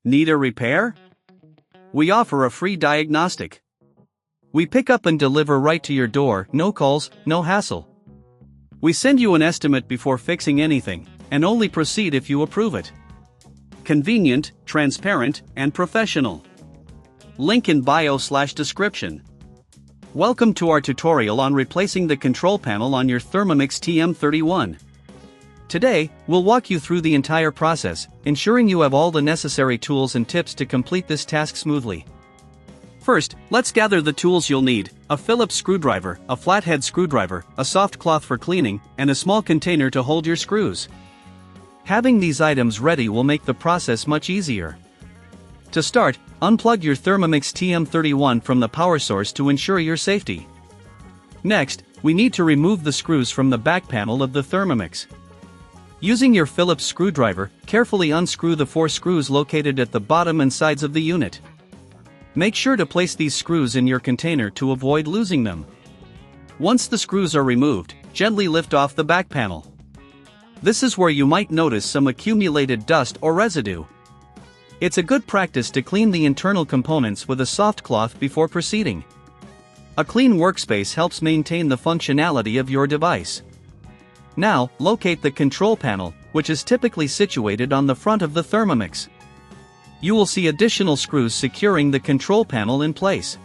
Need a repair? We offer a free diagnostic. We pick up and deliver right to your door, no calls, no hassle. We send you an estimate before fixing anything, and only proceed if you approve it. Convenient, transparent, and professional. Link in bio/description. Welcome to our tutorial on replacing the control panel on your Thermomix TM31. Today, we'll walk you through the entire process, ensuring you have all the necessary tools and tips to complete this task smoothly. First, let's gather the tools you'll need: a Phillips screwdriver, a flathead screwdriver, a soft cloth for cleaning, and a small container to hold your screws. Having these items ready will make the process much easier. To start, unplug your Thermomix TM31 from the power source to ensure your safety. Next, we need to remove the screws from the back panel of the Thermomix. Using your Phillips screwdriver, carefully unscrew the 4 screws located at the bottom and sides of the unit. Make sure to place these screws in your container to avoid losing them. Once the screws are removed, gently lift off the back panel. This is where you might notice some accumulated dust or residue. It's a good practice to clean the internal components with a soft cloth before proceeding. A clean workspace helps maintain the functionality of your device. Now, locate the control panel, which is typically situated on the front of the Thermomix. You will see additional screws securing the control panel in place.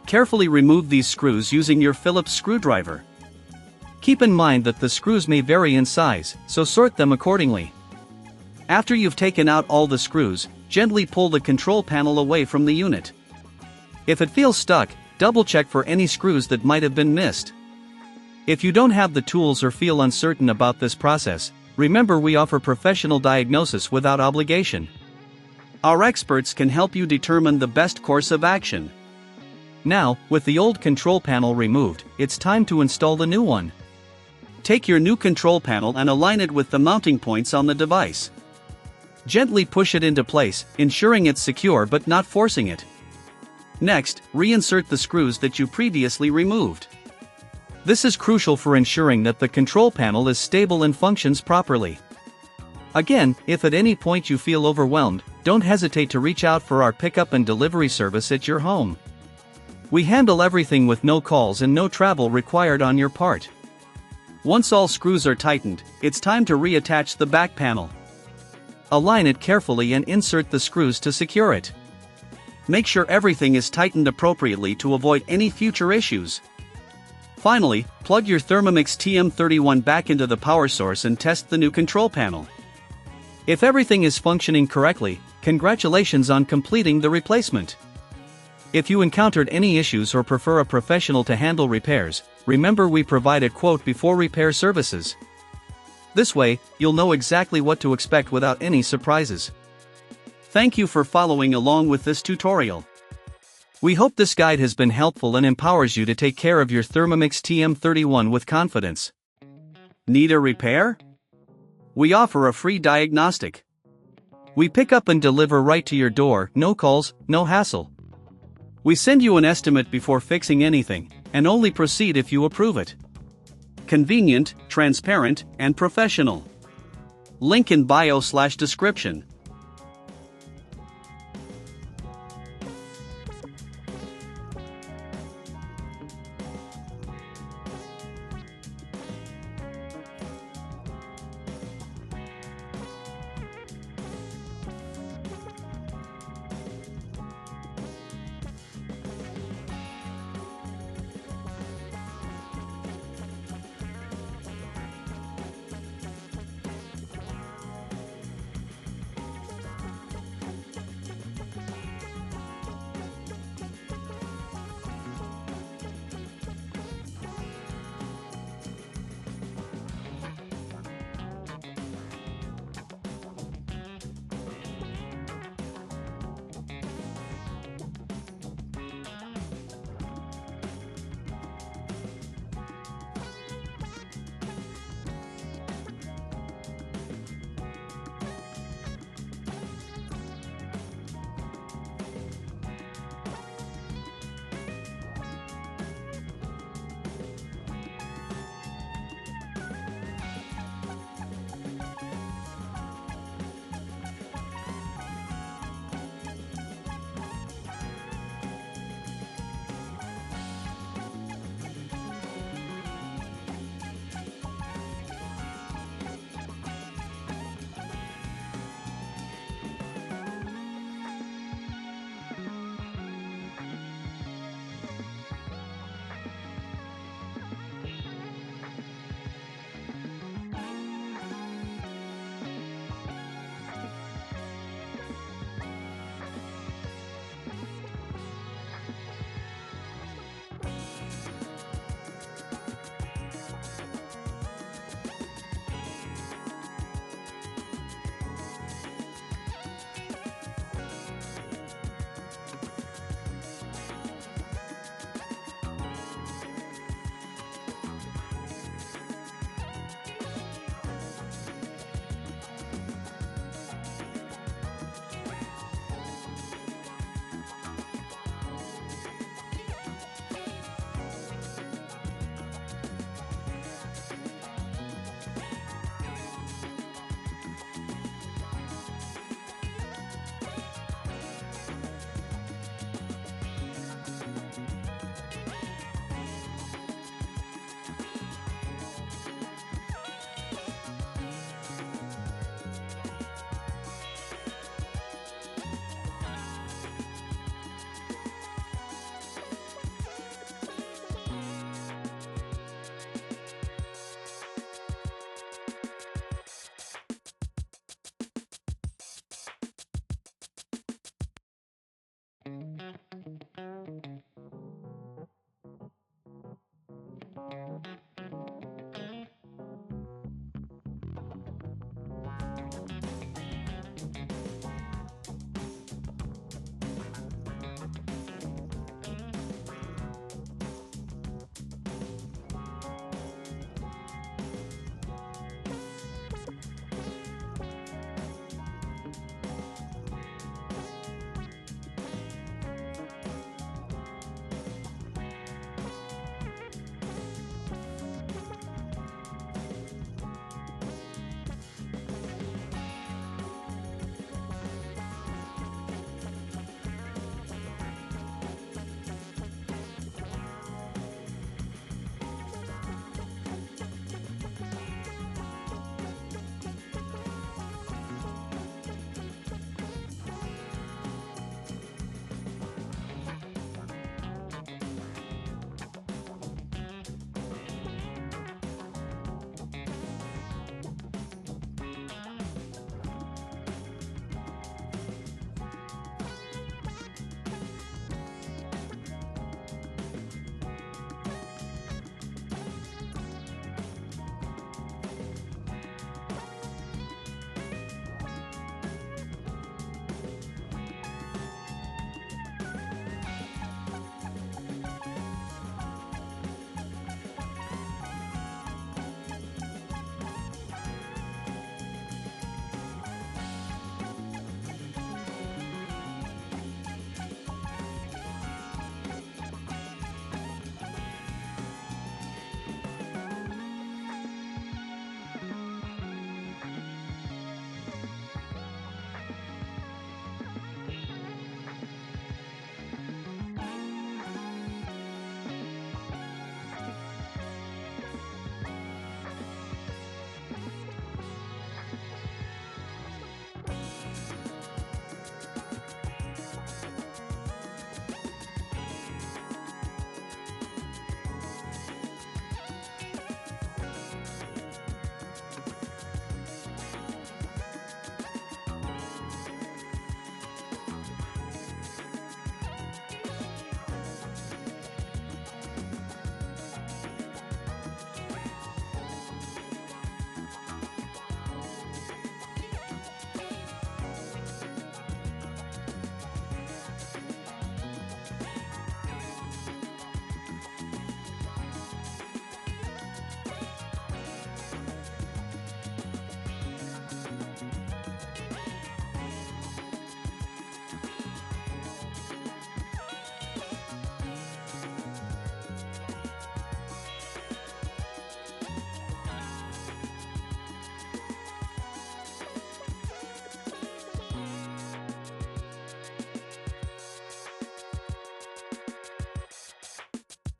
Carefully remove these screws using your Phillips screwdriver. Keep in mind that the screws may vary in size, so sort them accordingly. After you've taken out all the screws, gently pull the control panel away from the unit. If it feels stuck, double-check for any screws that might have been missed. If you don't have the tools or feel uncertain about this process, remember we offer professional diagnosis without obligation. Our experts can help you determine the best course of action. Now, with the old control panel removed, it's time to install the new one. Take your new control panel and align it with the mounting points on the device. Gently push it into place, ensuring it's secure but not forcing it. Next, reinsert the screws that you previously removed. This is crucial for ensuring that the control panel is stable and functions properly. Again, if at any point you feel overwhelmed, don't hesitate to reach out for our pickup and delivery service at your home. We handle everything with no calls and no travel required on your part. Once all screws are tightened, it's time to reattach the back panel. Align it carefully and insert the screws to secure it. Make sure everything is tightened appropriately to avoid any future issues. Finally, plug your Thermomix TM31 back into the power source and test the new control panel. If everything is functioning correctly, congratulations on completing the replacement. If you encountered any issues or prefer a professional to handle repairs, remember we provide a quote before repair services. This way, you'll know exactly what to expect without any surprises. Thank you for following along with this tutorial. We hope this guide has been helpful and empowers you to take care of your Thermomix TM31 with confidence. Need a repair? We offer a free diagnostic. We pick up and deliver right to your door, no calls, no hassle. We send you an estimate before fixing anything, and only proceed if you approve it. Convenient, transparent, and professional. Link in bio/description.